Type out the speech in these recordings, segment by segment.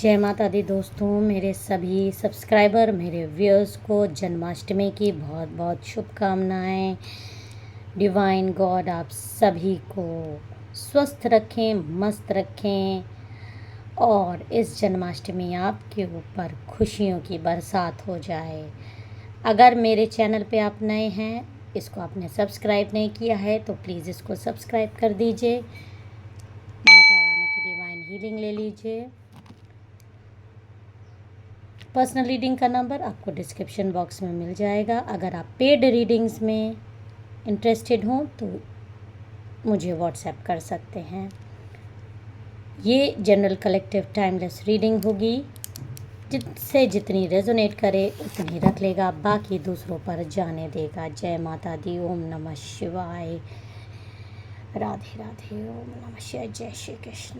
जय माता दी दोस्तों, मेरे सभी सब्सक्राइबर, मेरे व्यूअर्स को जन्माष्टमी की बहुत बहुत शुभकामनाएं। डिवाइन गॉड आप सभी को स्वस्थ रखें, मस्त रखें और इस जन्माष्टमी आपके ऊपर खुशियों की बरसात हो जाए। अगर मेरे चैनल पे आप नए हैं, इसको आपने सब्सक्राइब नहीं किया है तो प्लीज़ इसको सब्सक्राइब कर दीजिए। माता रानी की डिवाइन हीलिंग ले लीजिए। पर्सनल रीडिंग का नंबर आपको डिस्क्रिप्शन बॉक्स में मिल जाएगा। अगर आप पेड रीडिंग्स में इंटरेस्टेड हों तो मुझे व्हाट्सएप कर सकते हैं। ये जनरल कलेक्टिव टाइमलेस रीडिंग होगी, जिससे जितनी रेजोनेट करे उतनी रख लेगा, बाकी दूसरों पर जाने देगा। जय माता दी। ओम नमः शिवाय। राधे राधे। ओम नमः शिवाय। जय श्री कृष्ण।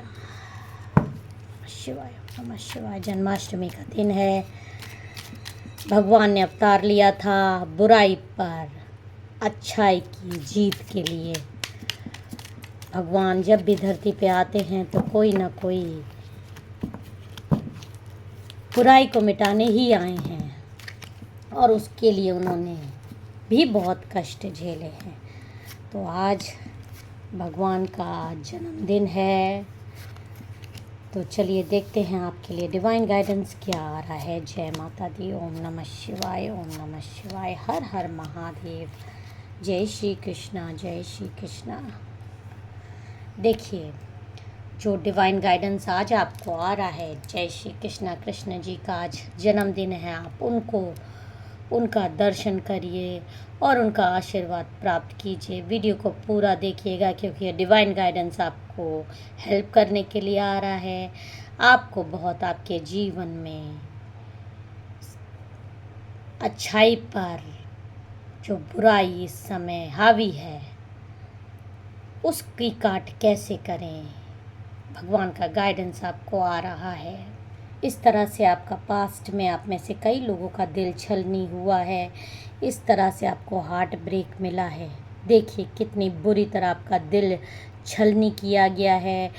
शिवाय नमः शिवाय। जन्माष्टमी का दिन है। भगवान ने अवतार लिया था बुराई पर अच्छाई की जीत के लिए। भगवान जब भी धरती पे आते हैं तो कोई ना कोई बुराई को मिटाने ही आए हैं और उसके लिए उन्होंने भी बहुत कष्ट झेले हैं। तो आज भगवान का जन्मदिन है, तो चलिए देखते हैं आपके लिए डिवाइन गाइडेंस क्या आ रहा है। जय माता दी। ओम नमः शिवाय। ओम नमः शिवाय। हर हर महादेव। जय श्री कृष्णा। जय श्री कृष्णा। देखिए, जो डिवाइन गाइडेंस आज आपको आ रहा है, जय श्री कृष्णा, कृष्ण जी का आज जन्मदिन है। आप उनका दर्शन करिए और उनका आशीर्वाद प्राप्त कीजिए। वीडियो को पूरा देखिएगा क्योंकि ये डिवाइन गाइडेंस आपको हेल्प करने के लिए आ रहा है। आपको बहुत आपके जीवन में अच्छाई पर जो बुराई इस समय हावी है उसकी काट कैसे करें, भगवान का गाइडेंस आपको आ रहा है। इस तरह से आपका पास्ट में आप में से कई लोगों का दिल छलनी हुआ है, इस तरह से आपको हार्ट ब्रेक मिला है। देखिए कितनी बुरी तरह आपका दिल छलनी किया गया है।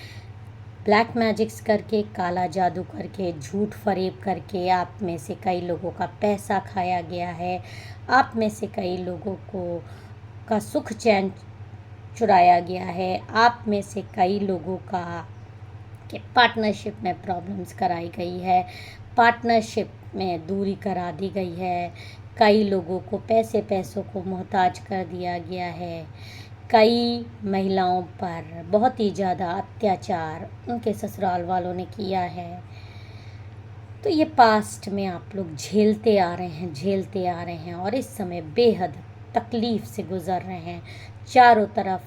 ब्लैक मैजिक्स करके, काला जादू करके, झूठ फरेब करके आप में से कई लोगों का पैसा खाया गया है। आप में से कई लोगों का सुख चैन चुराया गया है। आप में से कई लोगों का कि पार्टनरशिप में प्रॉब्लम्स कराई गई है, पार्टनरशिप में दूरी करा दी गई है। कई लोगों को पैसों को मोहताज कर दिया गया है। कई महिलाओं पर बहुत ही ज़्यादा अत्याचार उनके ससुराल वालों ने किया है। तो ये पास्ट में आप लोग झेलते आ रहे हैं और इस समय बेहद तकलीफ़ से गुज़र रहे हैं। चारों तरफ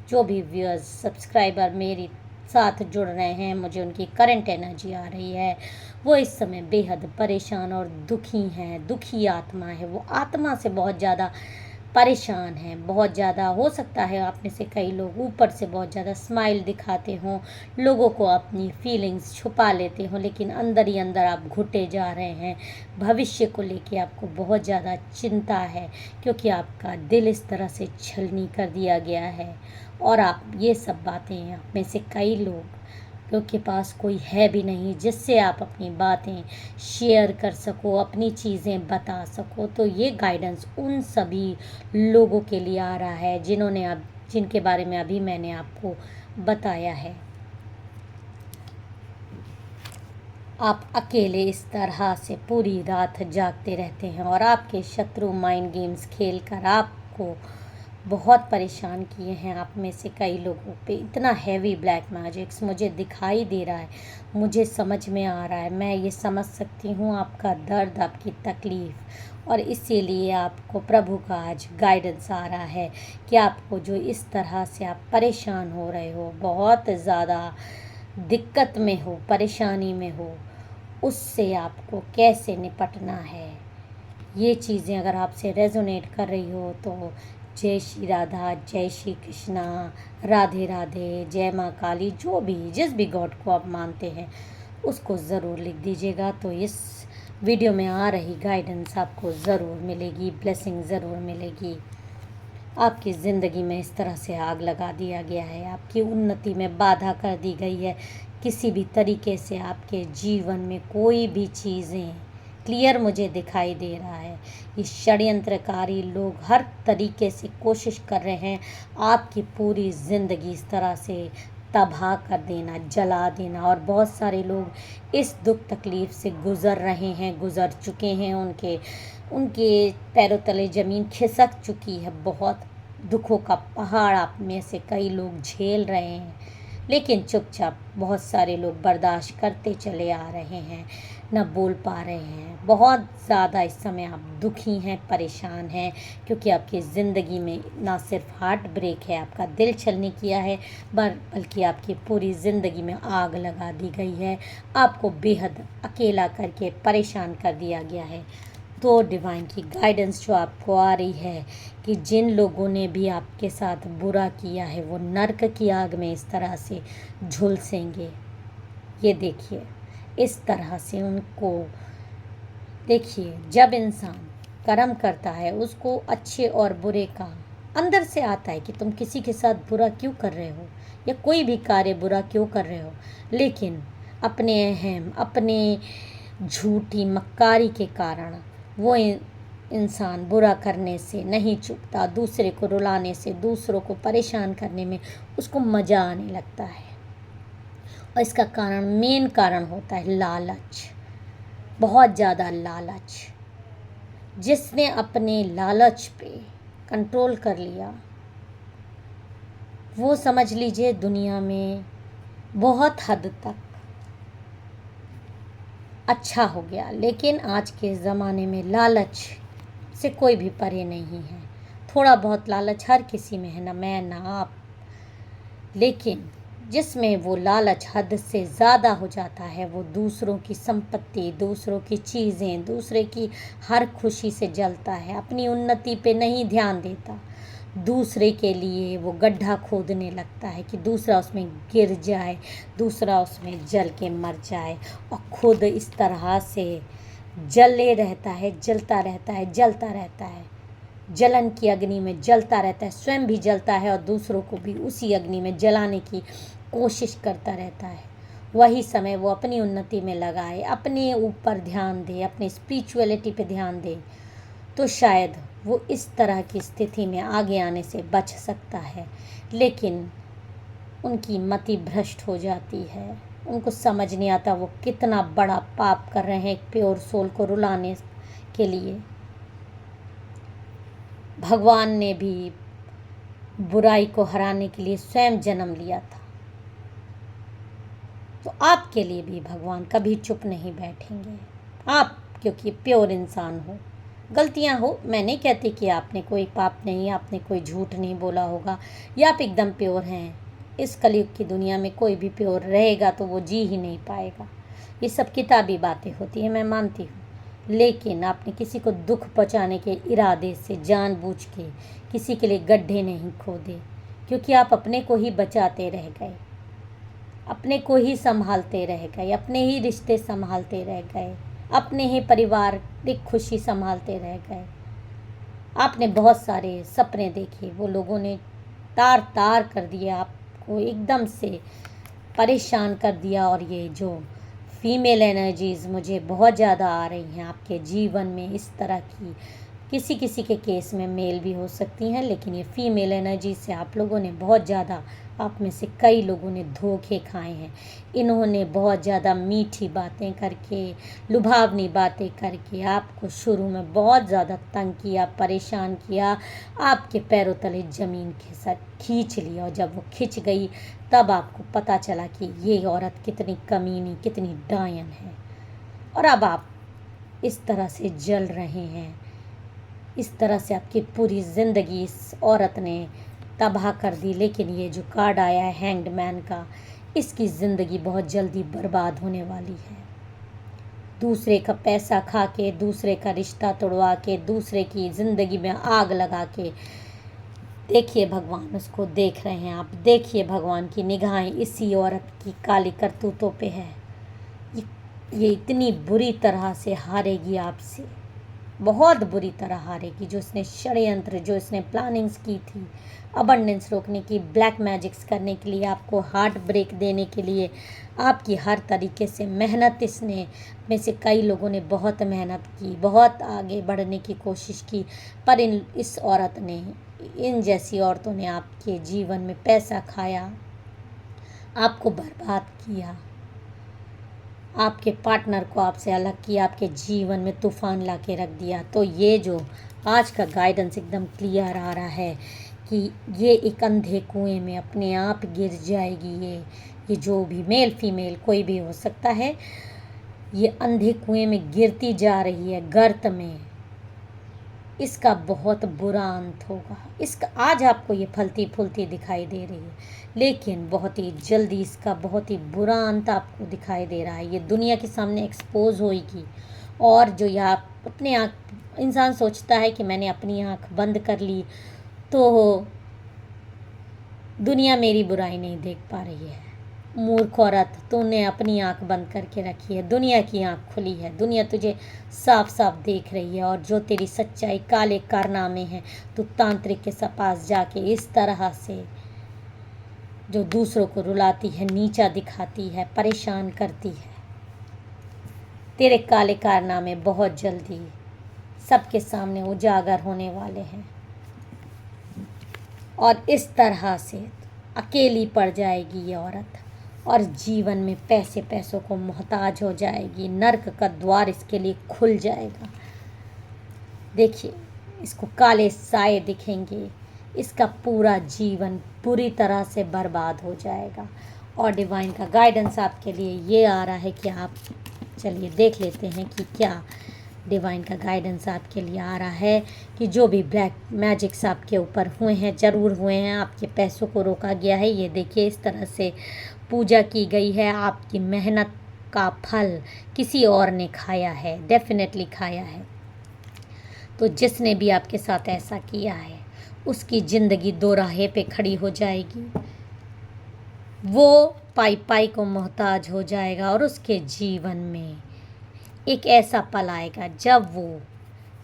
जो भी व्यूअर्स, सब्सक्राइबर मेरी साथ जुड़ रहे हैं, मुझे उनकी करंट एनर्जी आ रही है, वो इस समय बेहद परेशान और दुखी हैं। दुखी आत्मा है, वो आत्मा से बहुत ज़्यादा परेशान हैं। बहुत ज़्यादा हो सकता है आप में से कई लोग ऊपर से बहुत ज़्यादा स्माइल दिखाते हों, लोगों को अपनी फीलिंग्स छुपा लेते हों, लेकिन अंदर ही अंदर आप घुटे जा रहे हैं। भविष्य को लेके आपको बहुत ज़्यादा चिंता है क्योंकि आपका दिल इस तरह से छलनी कर दिया गया है। और आप ये सब बातें, आप में से कई लोग के पास कोई है भी नहीं जिससे आप अपनी बातें शेयर कर सको, अपनी चीज़ें बता सको। तो ये गाइडेंस उन सभी लोगों के लिए आ रहा है जिनके बारे में अभी मैंने आपको बताया है। आप अकेले इस तरह से पूरी रात जागते रहते हैं और आपके शत्रु माइंड गेम्स खेल कर आपको बहुत परेशान किए हैं। आप में से कई लोगों पे इतना हैवी ब्लैक मैजिक्स मुझे दिखाई दे रहा है, मुझे समझ में आ रहा है। मैं ये समझ सकती हूँ आपका दर्द, आपकी तकलीफ़, और इसीलिए आपको प्रभु का आज गाइडेंस आ रहा है कि आपको जो इस तरह से आप परेशान हो रहे हो, बहुत ज़्यादा दिक्कत में हो, परेशानी में हो, उससे आपको कैसे निपटना है। ये चीज़ें अगर आपसे रेजोनेट कर रही हो तो जय श्री राधा, जय श्री कृष्णा, राधे राधे, जय माँ काली, जो भी जिस भी गॉड को आप मानते हैं उसको ज़रूर लिख दीजिएगा। तो इस वीडियो में आ रही गाइडेंस आपको ज़रूर मिलेगी, ब्लेसिंग ज़रूर मिलेगी। आपकी ज़िंदगी में इस तरह से आग लगा दिया गया है, आपकी उन्नति में बाधा कर दी गई है किसी भी तरीके से आपके जीवन में कोई भी चीज़ें क्लियर मुझे दिखाई दे रहा है। ये षड्यंत्रकारी लोग हर तरीके से कोशिश कर रहे हैं आपकी पूरी ज़िंदगी इस तरह से तबाह कर देना, जला देना। और बहुत सारे लोग इस दुख तकलीफ़ से गुज़र रहे हैं, गुज़र चुके हैं। उनके उनके पैरों तले ज़मीन खिसक चुकी है। बहुत दुखों का पहाड़ आप में से कई लोग झेल रहे हैं, लेकिन चुपचाप बहुत सारे लोग बर्दाश्त करते चले आ रहे हैं, न बोल पा रहे हैं। बहुत ज़्यादा इस समय आप दुखी हैं, परेशान हैं, क्योंकि आपकी ज़िंदगी में ना सिर्फ हार्ट ब्रेक है, आपका दिल छलनी किया है, बल्कि आपकी पूरी ज़िंदगी में आग लगा दी गई है। आपको बेहद अकेला करके परेशान कर दिया गया है। तो डिवाइन की गाइडेंस जो आपको आ रही है कि जिन लोगों ने भी आपके साथ बुरा किया है वो नर्क की आग में इस तरह से झुलसेंगे। ये देखिए, इस तरह से उनको देखिए, जब इंसान कर्म करता है उसको अच्छे और बुरे का अंदर से आता है कि तुम किसी के साथ बुरा क्यों कर रहे हो या कोई भी कार्य बुरा क्यों कर रहे हो। लेकिन अपने अहम, अपने झूठी मक्कारी के कारण वो इंसान बुरा करने से नहीं चूकता। दूसरे को रुलाने से, दूसरों को परेशान करने में उसको मज़ा आने लगता है। और इसका मेन कारण होता है लालच, बहुत ज़्यादा लालच। जिसने अपने लालच पे कंट्रोल कर लिया वो समझ लीजिए दुनिया में बहुत हद तक अच्छा हो गया। लेकिन आज के ज़माने में लालच से कोई भी परे नहीं है। थोड़ा बहुत लालच हर किसी में है, ना मैं ना आप। लेकिन जिसमें वो लालच हद से ज़्यादा हो जाता है वो दूसरों की संपत्ति, दूसरों की चीज़ें, दूसरे की हर खुशी से जलता है, अपनी उन्नति पे नहीं ध्यान देता। दूसरे के लिए वो गड्ढा खोदने लगता है कि दूसरा उसमें गिर जाए, दूसरा उसमें जल के मर जाए। और खुद इस तरह से जले रहता है, जलता रहता है, जलता रहता है, जलन की अग्नि में जलता रहता है, स्वयं भी जलता है और दूसरों को भी उसी अग्नि में जलाने की कोशिश करता रहता है। वही समय वो अपनी उन्नति में लगाए, अपने ऊपर ध्यान दे, अपनी स्पिरिचुअलिटी पे ध्यान दे, तो शायद वो इस तरह की स्थिति में आगे आने से बच सकता है। लेकिन उनकी मति भ्रष्ट हो जाती है। उनको समझ नहीं आता वो कितना बड़ा पाप कर रहे हैं एक प्योर सोल को रुलाने के लिए। भगवान ने भी बुराई को हराने के लिए स्वयं जन्म लिया था। तो आपके लिए भी भगवान कभी चुप नहीं बैठेंगे। आप क्योंकि प्योर इंसान हो, गलतियां हो, मैं नहीं कहती कि आपने कोई पाप नहीं, आपने कोई झूठ नहीं बोला होगा या आप एकदम प्योर हैं। इस कलयुग की दुनिया में कोई भी प्योर रहेगा तो वो जी ही नहीं पाएगा। ये सब किताबी बातें होती हैं, मैं मानती हूँ। लेकिन आपने किसी को दुख पहुँचाने के इरादे से जानबूझ के किसी के लिए गड्ढे नहीं खोदे, क्योंकि आप अपने को ही बचाते रह गए, अपने को ही संभालते रह गए, अपने ही रिश्ते संभालते रह गए, अपने ही पारिवारिक खुशी संभालते रह गए। आपने बहुत सारे सपने देखे, वो लोगों ने तार तार कर दिया, आपको एकदम से परेशान कर दिया। और ये जो फीमेल एनर्जीज़ मुझे बहुत ज़्यादा आ रही हैं आपके जीवन में, इस तरह की किसी किसी के केस में मेल भी हो सकती हैं, लेकिन ये फीमेल एनर्जी से आप लोगों ने बहुत ज़्यादा, आप में से कई लोगों ने धोखे खाए हैं। इन्होंने बहुत ज़्यादा मीठी बातें करके, लुभावनी बातें करके आपको शुरू में बहुत ज़्यादा तंग किया, परेशान किया, आपके पैरों तले ज़मीन खींच ली। और जब वो खिंच गई तब आपको पता चला कि ये औरत कितनी कमीनी, कितनी डायन है। और अब आप इस तरह से जल रहे हैं, इस तरह से आपकी पूरी ज़िंदगी इस औरत ने तबाह कर दी। लेकिन ये जो कार्ड आया है हैंग्ड मैन का, इसकी ज़िंदगी बहुत जल्दी बर्बाद होने वाली है। दूसरे का पैसा खा के, दूसरे का रिश्ता तोड़वा के, दूसरे की ज़िंदगी में आग लगा के, देखिए भगवान उसको देख रहे हैं। आप देखिए भगवान की निगाहें इसी औरत की काली करतूतों पे है। ये इतनी बुरी तरह से हारेगी आपसे। बहुत बुरी तरह हारेगी। जो इसने षड्यंत्र, जो इसने प्लानिंग्स की थी अबंडेंस रोकने की, ब्लैक मैजिक्स करने के लिए, आपको हार्ट ब्रेक देने के लिए, आपकी हर तरीके से मेहनत इसने में से कई लोगों ने बहुत मेहनत की, बहुत आगे बढ़ने की कोशिश की, पर इस औरत ने, इन जैसी औरतों ने आपके जीवन में पैसा खाया, आपको बर्बाद किया, आपके पार्टनर को आपसे अलग किया, आपके जीवन में तूफान ला के रख दिया। तो ये जो आज का गाइडेंस एकदम क्लियर आ रहा है कि ये एक अंधे कुएं में अपने आप गिर जाएगी। ये जो भी मेल फीमेल कोई भी हो सकता है, ये अंधे कुएं में गिरती जा रही है, गर्त में। इसका बहुत बुरा अंत होगा। इसका आज आपको ये फलती फूलती दिखाई दे रही है, लेकिन बहुत ही जल्दी इसका बहुत ही बुरा अंत आपको दिखाई दे रहा है। ये दुनिया के सामने एक्सपोज होगी। और जो यह अपने आँख, इंसान सोचता है कि मैंने अपनी आँख बंद कर ली तो दुनिया मेरी बुराई नहीं देख पा रही है। मूर्ख औरत, तूने अपनी आंख बंद करके रखी है, दुनिया की आंख खुली है, दुनिया तुझे साफ साफ देख रही है। और जो तेरी सच्चाई, काले कारनामे हैं, तू तांत्रिक के पास जाके इस तरह से जो दूसरों को रुलाती है, नीचा दिखाती है, परेशान करती है, तेरे काले कारनामे बहुत जल्दी सबके सामने उजागर होने वाले हैं। और इस तरह से अकेली पड़ जाएगी ये औरत, और जीवन में पैसों को मोहताज हो जाएगी। नर्क का द्वार इसके लिए खुल जाएगा। देखिए, इसको काले साए दिखेंगे, इसका पूरा जीवन पूरी तरह से बर्बाद हो जाएगा। और डिवाइन का गाइडेंस आपके लिए ये आ रहा है कि आप, चलिए देख लेते हैं कि क्या डिवाइन का गाइडेंस आपके लिए आ रहा है। कि जो भी ब्लैक मैजिक्स आपके ऊपर हुए हैं, ज़रूर हुए हैं, आपके पैसों को रोका गया है। ये देखिए, इस तरह से पूजा की गई है। आपकी मेहनत का फल किसी और ने खाया है, डेफिनेटली खाया है। तो जिसने भी आपके साथ ऐसा किया है, उसकी ज़िंदगी दो राहे पे खड़ी हो जाएगी। वो पाई पाई को मोहताज हो जाएगा, और उसके जीवन में एक ऐसा पल आएगा जब वो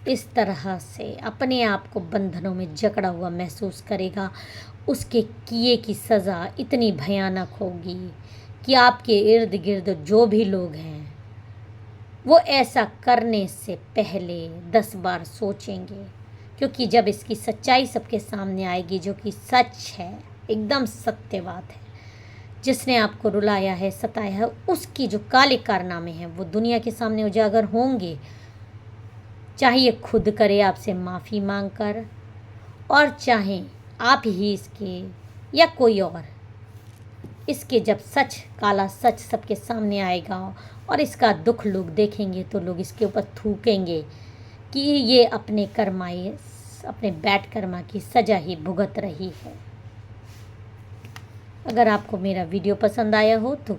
इस तरह से अपने आप को बंधनों में जकड़ा हुआ महसूस करेगा। उसके किए की सज़ा इतनी भयानक होगी कि आपके इर्द गिर्द जो भी लोग हैं, वो ऐसा करने से पहले 10 बार सोचेंगे। क्योंकि जब इसकी सच्चाई सबके सामने आएगी, जो कि सच है, एकदम सत्य बात है, जिसने आपको रुलाया है, सताया है, उसकी जो काले कारनामे हैं वो दुनिया के सामने उजागर होंगे। चाहे ये खुद करे आपसे माफ़ी मांग कर, और चाहे आप ही इसके या कोई और, इसके जब सच, काला सच सबके सामने आएगा और इसका दुख लोग देखेंगे, तो लोग इसके ऊपर थूकेंगे कि ये अपने कर्माए, अपने बैड कर्मा की सज़ा ही भुगत रही है। अगर आपको मेरा वीडियो पसंद आया हो तो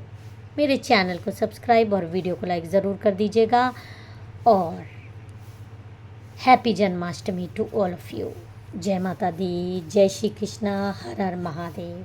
मेरे चैनल को सब्सक्राइब और वीडियो को लाइक ज़रूर कर दीजिएगा। और happy Janmashtami to all of you. जय माता दी, जय श्री कृष्णा, हर हर महादेव।